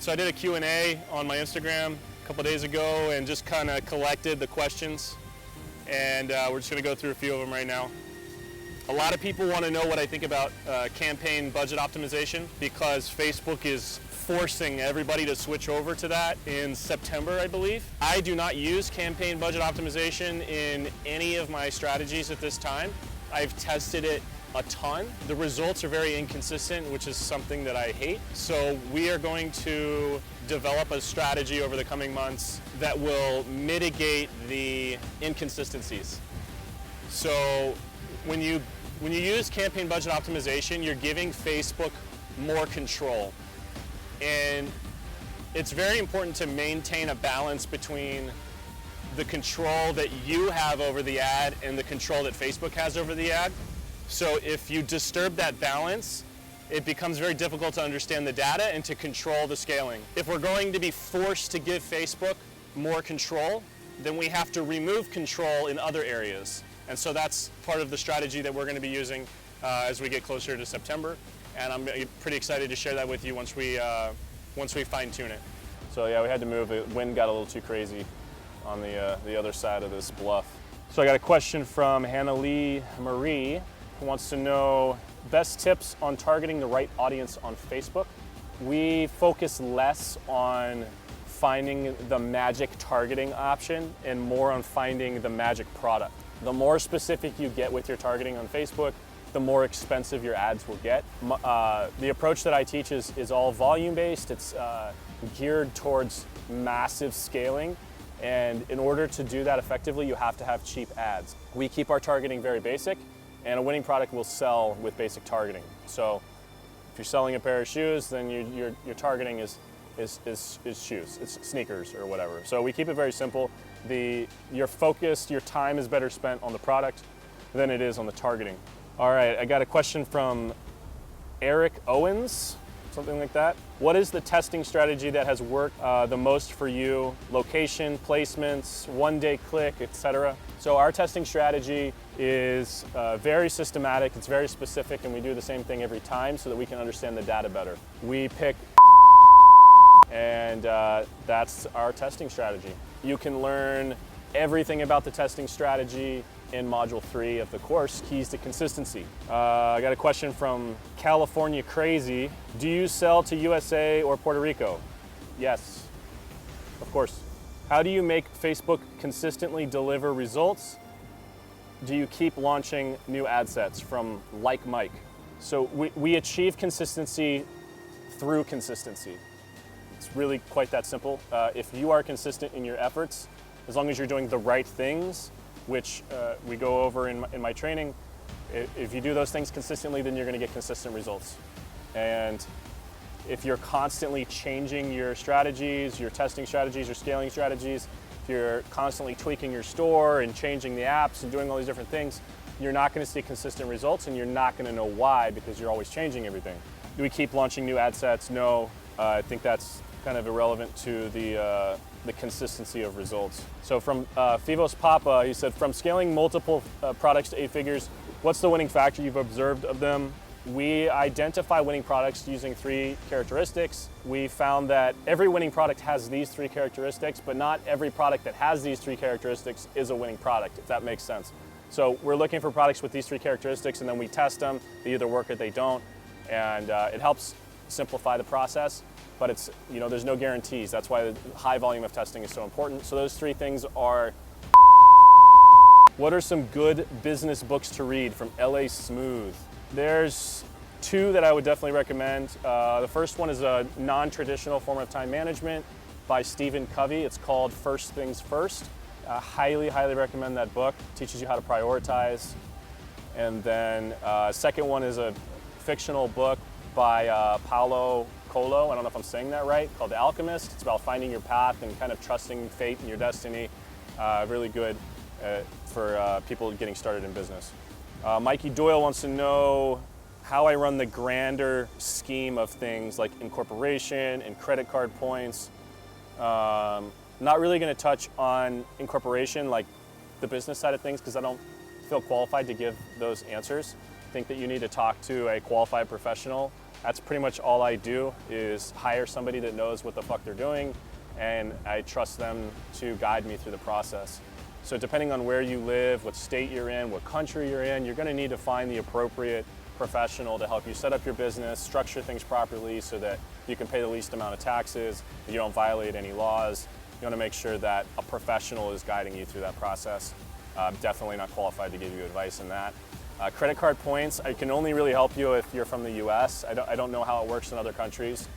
So I did a Q&A on my Instagram a couple days ago and just kind of collected the questions, and we're just going to go through a few of them right now. A lot of people want to know what I think about campaign budget optimization, because Facebook is forcing everybody to switch over to that in September, I believe. I do not use campaign budget optimization in any of my strategies at this time. I've tested it a ton. The results are very inconsistent, which is something that I hate. So we are going to develop a strategy over the coming months that will mitigate the inconsistencies. So when you use campaign budget optimization, you're giving Facebook more control. And it's very important to maintain a balance between the control that you have over the ad and the control that Facebook has over the ad. So if you disturb that balance, it becomes very difficult to understand the data and to control the scaling. If we're going to be forced to give Facebook more control, then we have to remove control in other areas. And so that's part of the strategy that we're going to be using as we get closer to September. And I'm pretty excited to share that with you once we fine tune it. So yeah, we had to move. The wind got a little too crazy on the other side of this bluff. So I got a question from Hannah Lee Marie, who wants to know best tips on targeting the right audience on Facebook. We focus less on finding the magic targeting option and more on finding the magic product. The more specific you get with your targeting on Facebook, the more expensive your ads will get. The approach that I teach is all volume-based. It's geared towards massive scaling. And in order to do that effectively, you have to have cheap ads. We keep our targeting very basic, and a winning product will sell with basic targeting. So if you're selling a pair of shoes, then your targeting is shoes, it's sneakers or whatever. So we keep it very simple. Your focus, your time is better spent on the product than it is on the targeting. All right, I got a question from Eric Owens, something like that. What is the testing strategy that has worked the most for you? Location, placements, one-day click, etc. So our testing strategy is very systematic, it's very specific, and we do the same thing every time so that we can understand the data better. We pick and that's our testing strategy. You can learn everything about the testing strategy in Module 3 of the course, Keys to Consistency. I got a question from California Crazy. Do you sell to USA or Puerto Rico? Yes, of course. How do you make Facebook consistently deliver results? Do you keep launching new ad sets? From Like Mike. So we achieve consistency through consistency. It's really quite that simple. If you are consistent in your efforts, as long as you're doing the right things, which we go over in my training, if you do those things consistently, then you're going to get consistent results. And if you're constantly changing your strategies, your testing strategies, your scaling strategies, if you're constantly tweaking your store and changing the apps and doing all these different things, you're not going to see consistent results, and you're not going to know why, because you're always changing everything. Do we keep launching new ad sets? No. I think that's kind of irrelevant to the consistency of results. So from Fivos Papa, he said, from scaling multiple products to 8 figures, what's the winning factor you've observed of them? We identify winning products using 3 characteristics. We found that every winning product has these 3 characteristics, but not every product that has these 3 characteristics is a winning product, if that makes sense. So we're looking for products with these 3 characteristics, and then we test them. They either work or they don't, and it helps simplify the process. But it's, there's no guarantees. That's why the high volume of testing is so important. So those 3 things are, what are some good business books to read? From LA Smooth. There's 2 that I would definitely recommend. The first one is a non-traditional form of time management by Stephen Covey. It's called First Things First. Highly, highly recommend that book. It teaches you how to prioritize. And then second one is a fictional book by Paulo Coelho, I don't know if I'm saying that right, called The Alchemist. It's about finding your path and kind of trusting fate and your destiny. Really good for people getting started in business. Mikey Doyle wants to know how I run the grander scheme of things like incorporation and credit card points. Not really going to touch on incorporation, like the business side of things, because I don't feel qualified to give those answers. I think that you need to talk to a qualified professional That's pretty much all I do, is hire somebody that knows what the fuck they're doing, and I trust them to guide me through the process. So depending on where you live, what state you're in, what country you're in, you're gonna need to find the appropriate professional to help you set up your business, structure things properly so that you can pay the least amount of taxes, you don't violate any laws. You wanna make sure that a professional is guiding you through that process. Definitely not qualified to give you advice in that. Credit card points, I can only really help you if you're from the US. I don't know how it works in other countries.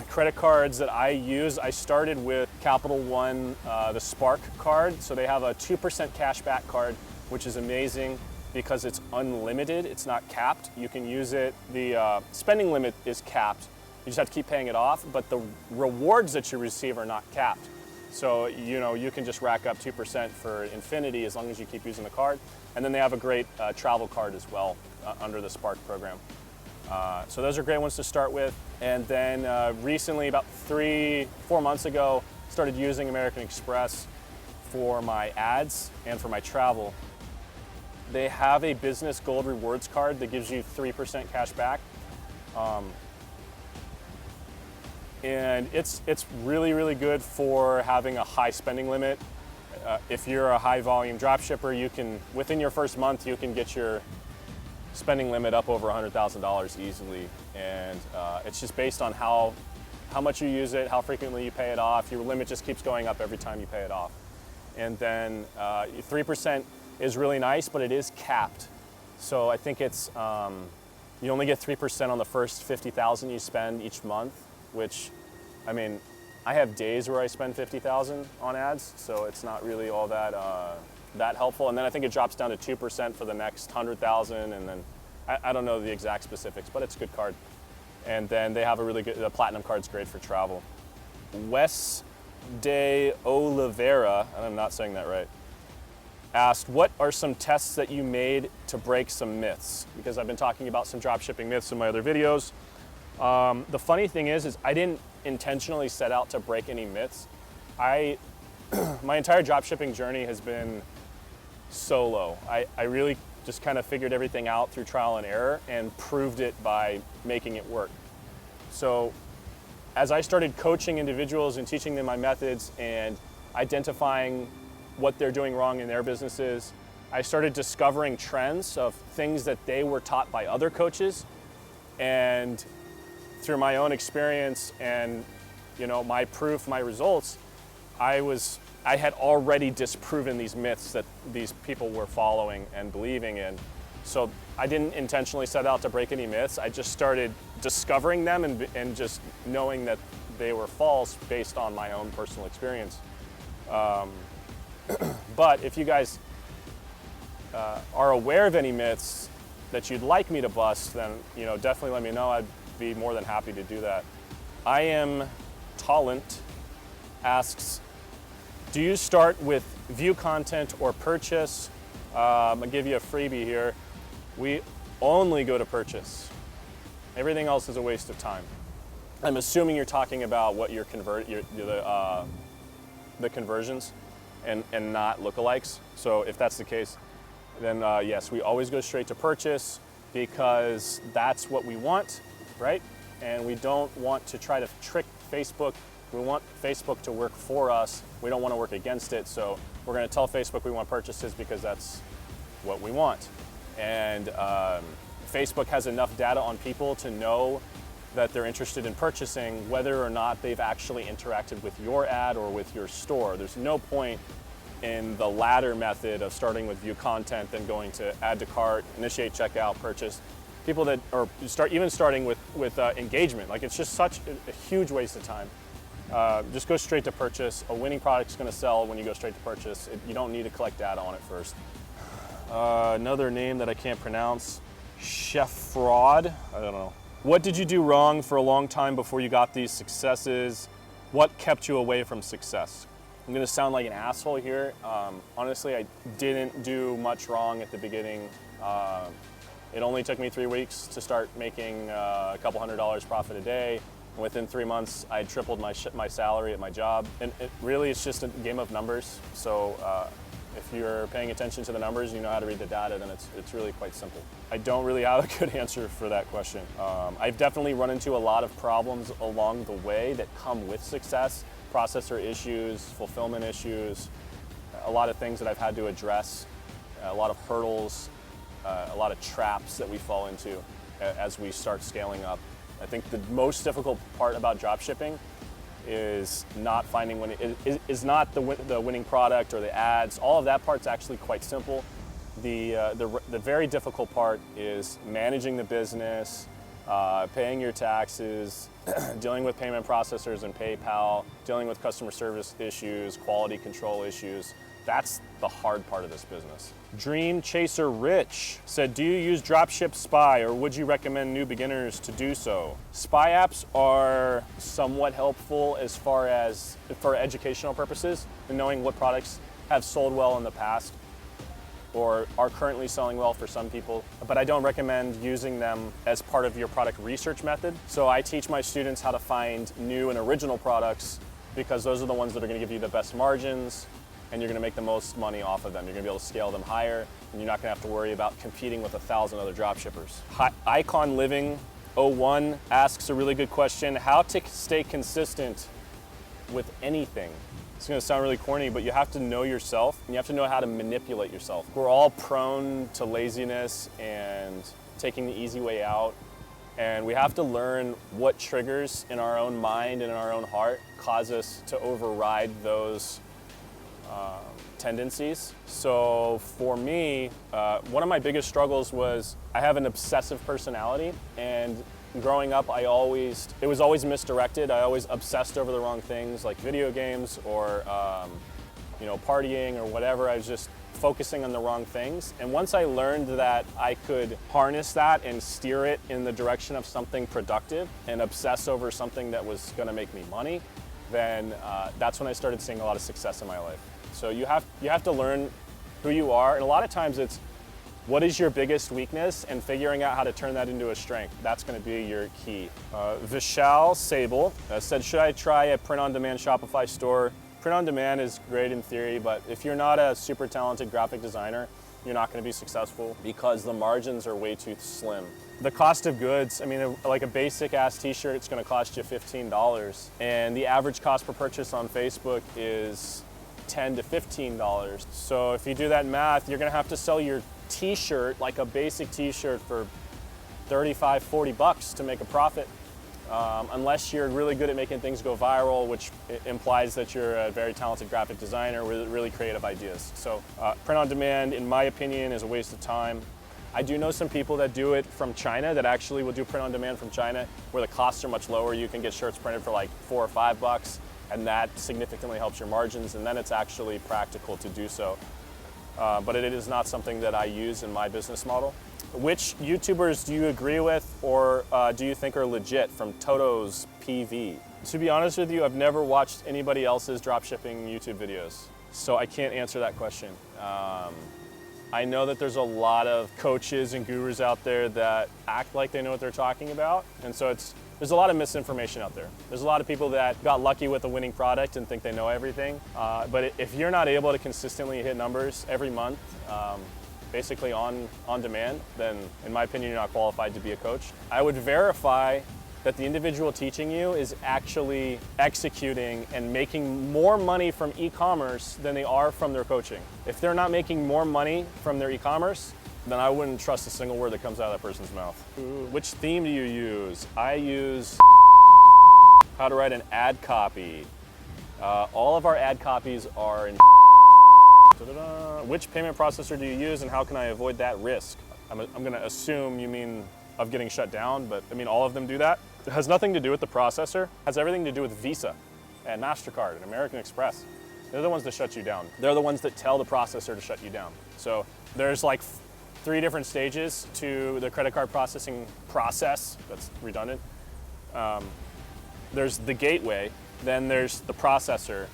Credit cards that I use, I started with Capital One, the Spark card. So they have a 2% cashback card, which is amazing because it's unlimited, it's not capped. You can use it, the spending limit is capped. You just have to keep paying it off, but the rewards that you receive are not capped. So, you can just rack up 2% for infinity as long as you keep using the card. And then they have a great travel card as well under the Spark program. So those are great ones to start with. And then recently, about 3-4 months ago, started using American Express for my ads and for my travel. They have a business gold rewards card that gives you 3% cash back. And it's really, really good for having a high spending limit. If you're a high volume dropshipper, you can, within your first month, you can get your spending limit up over $100,000 easily. And it's just based on how much you use it, how frequently you pay it off. Your limit just keeps going up every time you pay it off. And then 3% is really nice, but it is capped. So I think it's, you only get 3% on the first 50,000 you spend each month, which, I mean, I have days where I spend 50,000 on ads, so it's not really all that that helpful. And then I think it drops down to 2% for the next 100,000, and then I don't know the exact specifics, but it's a good card. And then they have a really good, the platinum card's great for travel. Wes de Oliveira, and I'm not saying that right, asked, what are some tests that you made to break some myths? Because I've been talking about some dropshipping myths in my other videos. The funny thing is I didn't intentionally set out to break any myths. My entire dropshipping journey has been solo. I really just kind of figured everything out through trial and error and proved it by making it work. So as I started coaching individuals and teaching them my methods and identifying what they're doing wrong in their businesses, I started discovering trends of things that they were taught by other coaches. And through my own experience and my proof, my results, I had already disproven these myths that these people were following and believing in. So I didn't intentionally set out to break any myths. I just started discovering them and just knowing that they were false based on my own personal experience. But if you guys are aware of any myths that you'd like me to bust, then definitely let me know. I'd be more than happy to do that. I am Talent asks, do you start with view content or purchase? I'm gonna give you a freebie here. We only go to purchase. Everything else is a waste of time. I'm assuming you're talking about what you're the conversions and not lookalikes. So if that's the case, then yes, we always go straight to purchase because that's what we want, right? And we don't want to try to trick Facebook. We want Facebook to work for us. We don't want to work against it. So we're going to tell Facebook we want purchases because that's what we want. And Facebook has enough data on people to know that they're interested in purchasing, whether or not they've actually interacted with your ad or with your store. There's no point in the latter method of starting with view content, then going to add to cart, initiate checkout, purchase. People that are starting with engagement, like it's just such a huge waste of time. Just go straight to purchase. A winning product's going to sell when you go straight to purchase. You don't need to collect data on it first. Another name that I can't pronounce, Chef Fraud. I don't know. What did you do wrong for a long time before you got these successes? What kept you away from success? I'm going to sound like an asshole here. Honestly, I didn't do much wrong at the beginning. It only took me 3 weeks to start making a couple $100 profit a day. Within 3 months, I tripled my salary at my job. And it's just a game of numbers. So If you're paying attention to the numbers, you know how to read the data, then it's really quite simple. I don't really have a good answer for that question. I've definitely run into a lot of problems along the way that come with success, processor issues, fulfillment issues, a lot of things that I've had to address, a lot of hurdles, a lot of traps that we fall into as we start scaling up. I think the most difficult part about dropshipping is not finding is not the winning product or the ads. All of that part's actually quite simple. The very difficult part is managing the business, paying your taxes, dealing with payment processors and PayPal, dealing with customer service issues, quality control issues. That's the hard part of this business. Dream Chaser Rich said, do you use Dropship Spy or would you recommend new beginners to do so? Spy apps are somewhat helpful as far as for educational purposes and knowing what products have sold well in the past or are currently selling well for some people, but I don't recommend using them as part of your product research method. So I teach my students how to find new and original products because those are the ones that are gonna give you the best margins, and you're gonna make the most money off of them. You're gonna be able to scale them higher, and you're not gonna have to worry about competing with 1,000 other dropshippers. Icon Living 01 asks a really good question. How to stay consistent with anything? It's gonna sound really corny, but you have to know yourself, and you have to know how to manipulate yourself. We're all prone to laziness and taking the easy way out, and we have to learn what triggers in our own mind and in our own heart cause us to override those tendencies. So for me, one of my biggest struggles was I have an obsessive personality, and growing up it was always misdirected. I always obsessed over the wrong things like video games or partying or whatever. I was just focusing on the wrong things. And once I learned that I could harness that and steer it in the direction of something productive and obsess over something that was gonna make me money, then that's when I started seeing a lot of success in my life. So you have to learn who you are, and a lot of times it's what is your biggest weakness and figuring out how to turn that into a strength. That's going to be your key. Vishal Sable said, should I try a print-on-demand Shopify store? Print-on-demand is great in theory, but if you're not a super talented graphic designer, you're not going to be successful because the margins are way too slim. The cost of goods, I mean, like a basic ass t-shirt, it's going to cost you $15, and the average cost per purchase on Facebook is $10 to $15. So if you do that math, you're gonna have to sell your t-shirt, like a basic t-shirt, for 35, 40 bucks to make a profit. Unless you're really good at making things go viral, which implies that you're a very talented graphic designer with really creative ideas. So print on demand, in my opinion, is a waste of time. I do know some people that do it from China that actually will do print on demand from China, where the costs are much lower. You can get shirts printed for like $4 or $5, and that significantly helps your margins, and then it's actually practical to do so. But it is not something that I use in my business model. Which YouTubers do you agree with or do you think are legit? From Toto's PV. To be honest with you, I've never watched anybody else's dropshipping YouTube videos, so I can't answer that question. I know that there's a lot of coaches and gurus out there that act like they know what they're talking about, and so there's a lot of misinformation out there. There's a lot of people that got lucky with a winning product and think they know everything. But if you're not able to consistently hit numbers every month, basically on demand, then in my opinion, you're not qualified to be a coach. I would verify that the individual teaching you is actually executing and making more money from e-commerce than they are from their coaching. If they're not making more money from their e-commerce, then I wouldn't trust a single word that comes out of that person's mouth. Which theme do you use? I use how to write an ad copy. All of our ad copies are in Which payment processor do you use and how can I avoid that risk? I'm gonna assume you mean of getting shut down, but I mean all of them do that. It has nothing to do with the processor. It has everything to do with Visa and MasterCard and American Express. They're the ones that shut you down. They're the ones that tell the processor to shut you down. So there's like 3 different stages to the credit card processing process. That's redundant. There's the gateway, then there's the processor,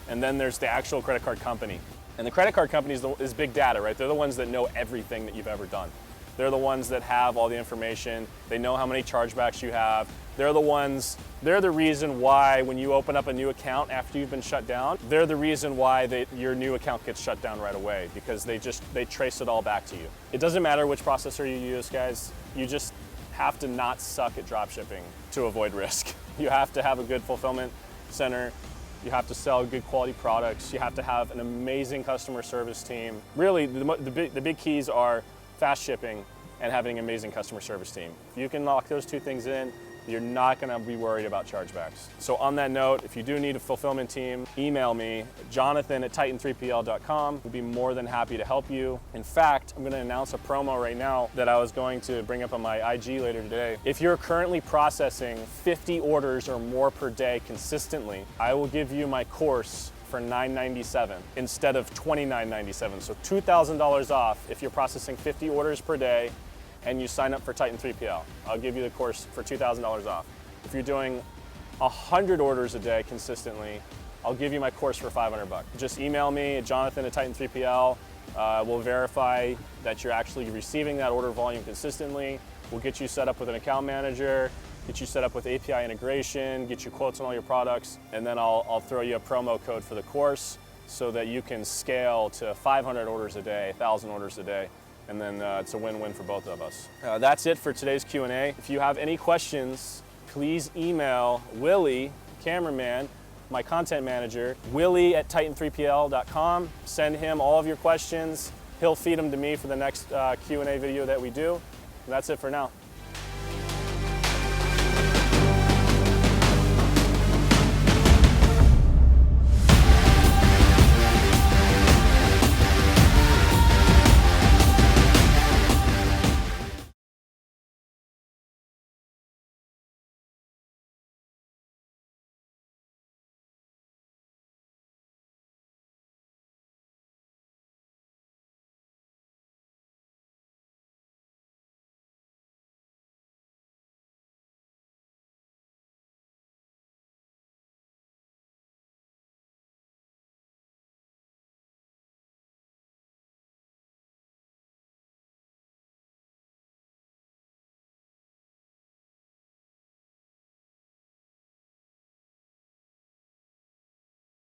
and then there's the actual credit card company. And the credit card company is big data, right? They're the ones that know everything that you've ever done. They're the ones that have all the information. They know how many chargebacks you have. They're the reason why when you open up a new account after you've been shut down, they're the reason why your new account gets shut down right away, because they trace it all back to you. It doesn't matter which processor you use, guys. You just have to not suck at dropshipping to avoid risk. You have to have a good fulfillment center. You have to sell good quality products. You have to have an amazing customer service team. Really, the big keys are fast shipping and having an amazing customer service team. If you can lock those two things in, you're not gonna be worried about chargebacks. So on that note, if you do need a fulfillment team, email me, jonathan@titan3pl.com. We'll be more than happy to help you. In fact, I'm gonna announce a promo right now that I was going to bring up on my IG later today. If you're currently processing 50 orders or more per day consistently, I will give you my course for $997 instead of $29.97. So $2,000 off if you're processing 50 orders per day and you sign up for Titan 3PL. I'll give you the course for $2,000 off. If you're doing 100 orders a day consistently, I'll give you my course for $500. Just email me at jonathan@titan3pl. We'll verify that you're actually receiving that order volume consistently. We'll get you set up with an account manager, get you set up with API integration, get you quotes on all your products, and then I'll throw you a promo code for the course so that you can scale to 500 orders a day, 1,000 orders a day. And then it's a win-win for both of us. That's it for today's Q&A. If you have any questions, please email Willie, cameraman, my content manager, willie@titan3pl.com. Send him all of your questions. He'll feed them to me for the next Q&A video that we do. And that's it for now.